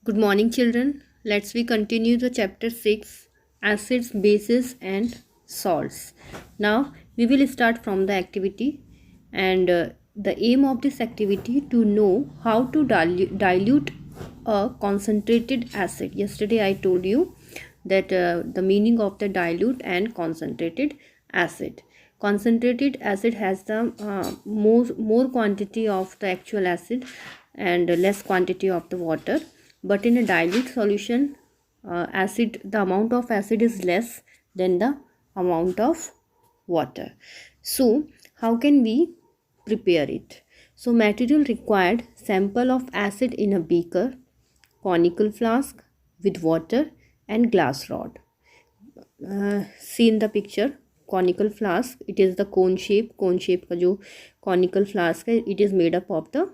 Good morning, children. Let's we continue the chapter 6 acids, bases, and salts. Now we will start from the activity, and the aim of this activity to know how to dilute a concentrated acid. Yesterday I told you that the meaning of the dilute and concentrated acid. Concentrated acid has the more quantity of the actual acid and less quantity of the water, but in a dilute solution the amount of acid is less than the amount of water. So how can we prepare it? So material required: sample of acid in a beaker, conical flask with water, and glass rod. See in the picture, conical flask, it is the cone shape का जो conical flask है, it is made up of the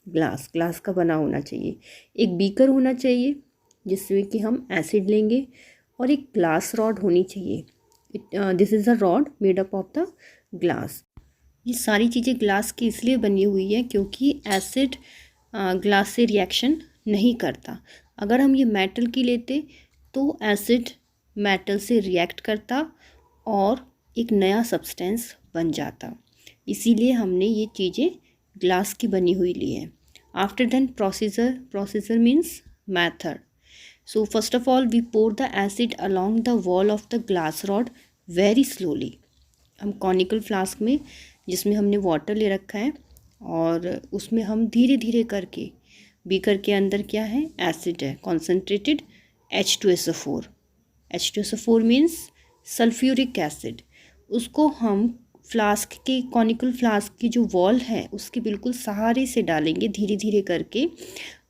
glass का बना होना चाहिए। एक beaker होना चाहिए जिसमें कि हम एसिड लेंगे, और एक ग्लास रॉड होनी चाहिए। This is the rod made up of the glass. ये सारी चीज़ें ग्लास की इसलिए बनी हुई है क्योंकि एसिड ग्लास से रिएक्शन नहीं करता। अगर हम ये मेटल की लेते तो एसिड मेटल से रिएक्ट करता और एक नया सब्सटेंस बन जाता। इसीलिए हमने ये चीज़ें ग्लास की बनी हुई ली है। After then procedure means method. So first of all we pour the acid along the wall of the glass rod very slowly. हम कॉनिकल फ्लास्क में जिसमें हमने वाटर ले रखा है और उसमें हम धीरे धीरे करके, बीकर के अंदर क्या है, एसिड है, concentrated H2SO4। H2SO4 means sulphuric acid. उसको हम फ्लास्क के, कॉनिकल फ्लास्क की जो वॉल है उसके बिल्कुल सहारे से डालेंगे धीरे धीरे करके,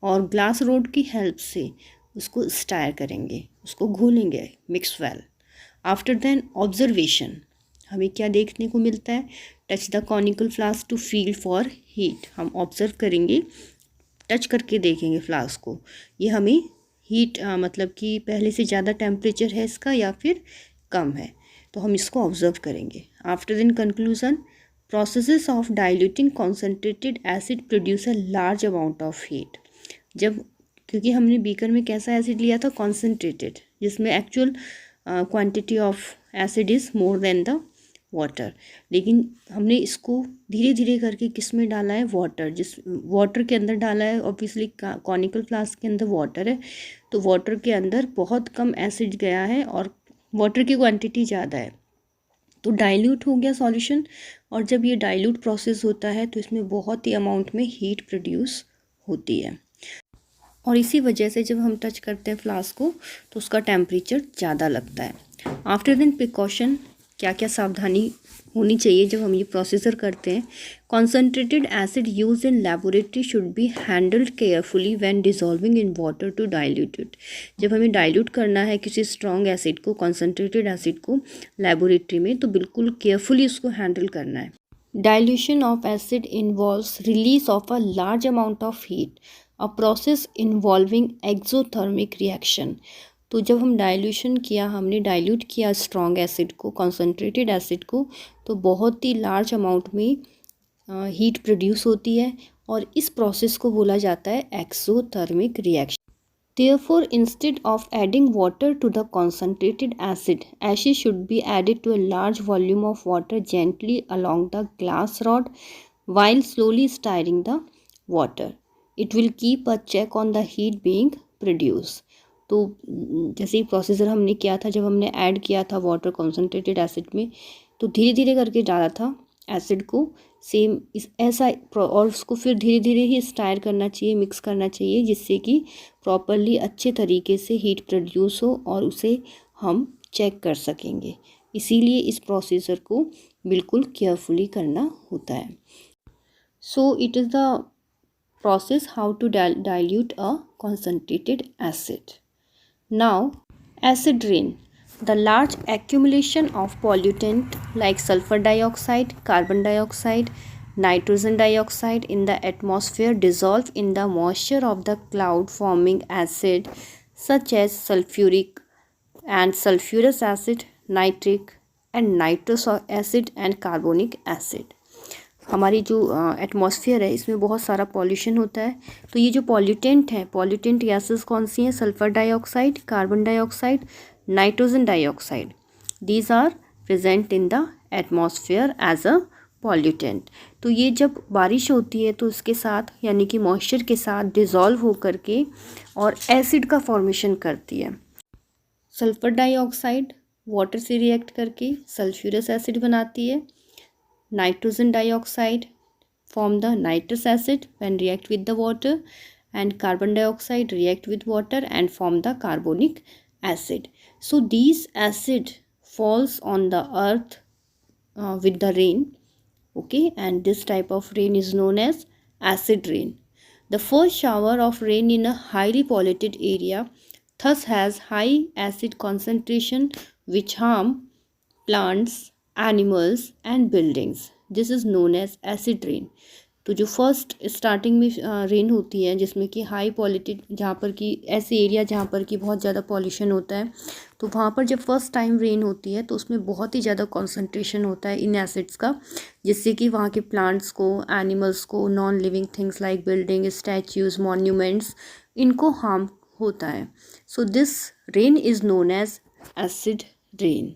और ग्लास रोड की हेल्प से उसको स्टायर करेंगे, उसको घोलेंगे, mix well. After then observation, हमें क्या देखने को मिलता है, touch the conical flask to feel for heat. हम ऑब्जर्व करेंगे, टच करके देखेंगे फ्लास्क को, ये हमें हीट मतलब कि पहले से ज़्यादा टेम्परेचर है इसका या फिर कम है, तो हम इसको ऑब्जर्व करेंगे। After then conclusion, processes of diluting concentrated acid produce a large amount of heat. जब, क्योंकि हमने बीकर में कैसा एसिड लिया था, कॉन्सेंट्रेटेड, जिसमें actual quantity of acid is more than the water, लेकिन हमने इसको धीरे धीरे करके किस में डाला है, वाटर, जिस वाटर के अंदर डाला है। ऑब्वियसली कॉनिकल फ्लास्क के अंदर वाटर है, तो वाटर के अंदर बहुत कम एसिड गया है और वाटर की क्वांटिटी ज़्यादा है, तो डाइल्यूट हो गया सॉल्यूशन। और जब ये डाइल्यूट प्रोसेस होता है तो इसमें बहुत ही अमाउंट में हीट प्रोड्यूस होती है, और इसी वजह से जब हम टच करते हैं फ्लास्क को तो उसका टेम्परेचर ज़्यादा लगता है। आफ्टर देन प्रिकॉशन, क्या क्या सावधानी होनी चाहिए जब हम ये प्रोसीजर करते हैं। Concentrated acid use in laboratory should be handled carefully when dissolving in water to dilute it. जब हमें डाइल्यूट करना है किसी स्ट्रॉन्ग एसिड को, कॉन्सेंट्रेटेड एसिड को लेबोरेटरी में, तो बिल्कुल केयरफुली उसको हैंडल करना है। Dilution of acid involves release of a large amount of heat, a process involving exothermic reaction. तो जब हम डाइल्यूशन किया, हमने डाइल्यूट किया स्ट्रॉन्ग एसिड को, कॉन्सेंट्रेटेड एसिड को, तो बहुत ही लार्ज अमाउंट में हीट प्रोड्यूस होती है, और इस प्रोसेस को बोला जाता है exothermic reaction. Therefore, instead of adding water to the concentrated acid, ashes should be added to a large volume of water gently along the glass rod while slowly stirring the water. It will keep a check on the heat being produced. तो जैसे ही procedure हमने किया था, जब हमने add किया था water concentrated acid में, तो धीरे धीरे करके डाला था एसिड को, सेम इस ऐसा, और उसको फिर धीरे धीरे ही स्टायर करना चाहिए, मिक्स करना चाहिए, जिससे कि प्रॉपरली अच्छे तरीके से हीट प्रोड्यूस हो और उसे हम चेक कर सकेंगे। इसीलिए इस प्रोसीजर को बिल्कुल केयरफुली करना होता है। So it is the process how to dilute a concentrated acid. Now, acid rain. The large accumulation of pollutant like sulfur dioxide, carbon dioxide, nitrogen dioxide in the atmosphere dissolve in the moisture of the cloud forming acid such as sulfuric and sulfurous acid, nitric and nitrous acid and carbonic acid. हमारी जो atmosphere है इसमें बहुत सारा pollution होता है। तो ये जो पॉल्यूटेंट है, पॉल्यूटेंट गैसेस कौन सी हैं? Sulphur dioxide, carbon dioxide, nitrogen dioxide. These are present in the atmosphere as a pollutant. तो ये जब बारिश होती है तो इसके साथ यानी कि मॉइस्चर के साथ डिज़ोल्व हो करके और एसिड का फॉर्मेशन करती है। सल्फर डाइऑक्साइड वाटर से रिएक्ट करके सल्फ्यूरस एसिड बनाती है। Nitrogen dioxide form the nitrous acid when react with the water, and carbon dioxide react with water and form the carbonic acid. So these acid falls on the earth with the rain, okay, and this type of rain is known as acid rain. The first shower of rain in a highly polluted area thus has high acid concentration which harm plants, animals and buildings. This is known as acid rain. तो जो first starting में rain होती है जिसमें कि high polluted, जहाँ पर कि ऐसे एरिया जहाँ पर कि बहुत ज़्यादा पॉल्यूशन होता है, तो वहाँ पर जब फर्स्ट टाइम रेन होती है तो उसमें बहुत ही ज़्यादा कॉन्सेंट्रेशन होता है इन एसिड्स का, जिससे कि वहाँ के प्लांट्स को, एनिमल्स को, non living things like building, statues, monuments, इनको हार्म होता है. So this rain is known as acid rain.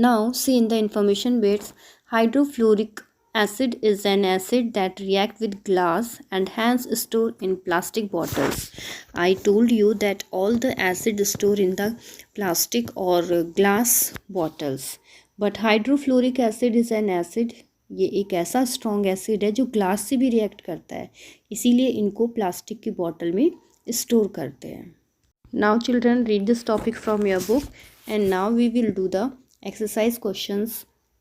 Now see in the information bits, hydrofluoric acid is an acid that react with glass and hence store in plastic bottles. I told you that all the acid store in the plastic or glass bottles. But hydrofluoric acid is an acid, ये एक ऐसा strong acid है जो glass से भी react करता है, इसीलिए इनको प्लास्टिक की बॉटल में स्टोर करते हैं. Now children, read this topic from your book, and now we will do the exercise questions,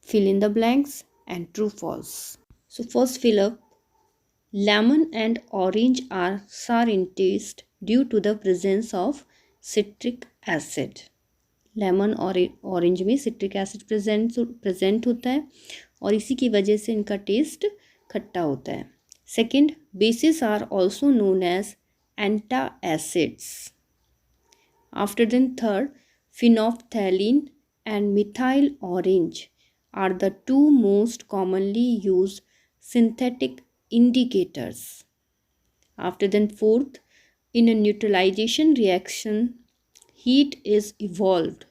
fill in the blanks and true false. So first fill up. Lemon and orange are sour in taste due to the presence of citric acid. Lemon और orange में citric acid present होता है और इसी की वजह से इनका टेस्ट खट्टा होता है. Second, bases are also known as antacids. After then third, phenolphthalein and methyl orange are the two most commonly used synthetic indicators. After then fourth, in a neutralization reaction, heat is evolved.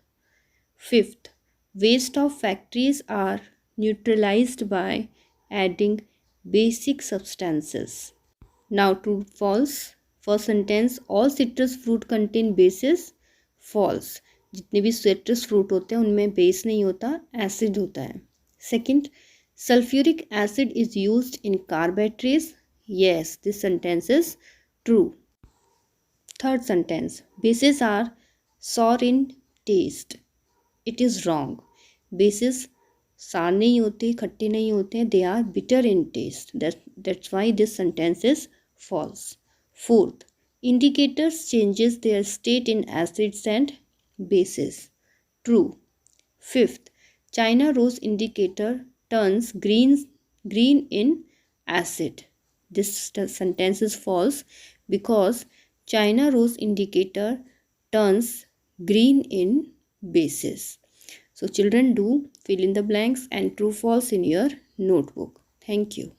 Fifth, waste of factories are neutralized by adding basic substances. Now true false. First sentence, all citrus fruit contain bases. False, जितने भी citrus fruit होते हैं उनमें base नहीं होता, acid होता है. Second, sulphuric acid is used in car batteries. Yes, this sentence is true. Third sentence, bases are sour in taste. It is wrong. Bases sour नहीं होते, खट्टे नहीं होते, they are bitter in taste. That's why this sentence is false. Fourth, indicators changes their state in acids and bases. True. Fifth, China rose indicator turns green in acid. This sentence is false because China rose indicator turns green in bases. So children, do fill in the blanks and true false in your notebook. Thank you.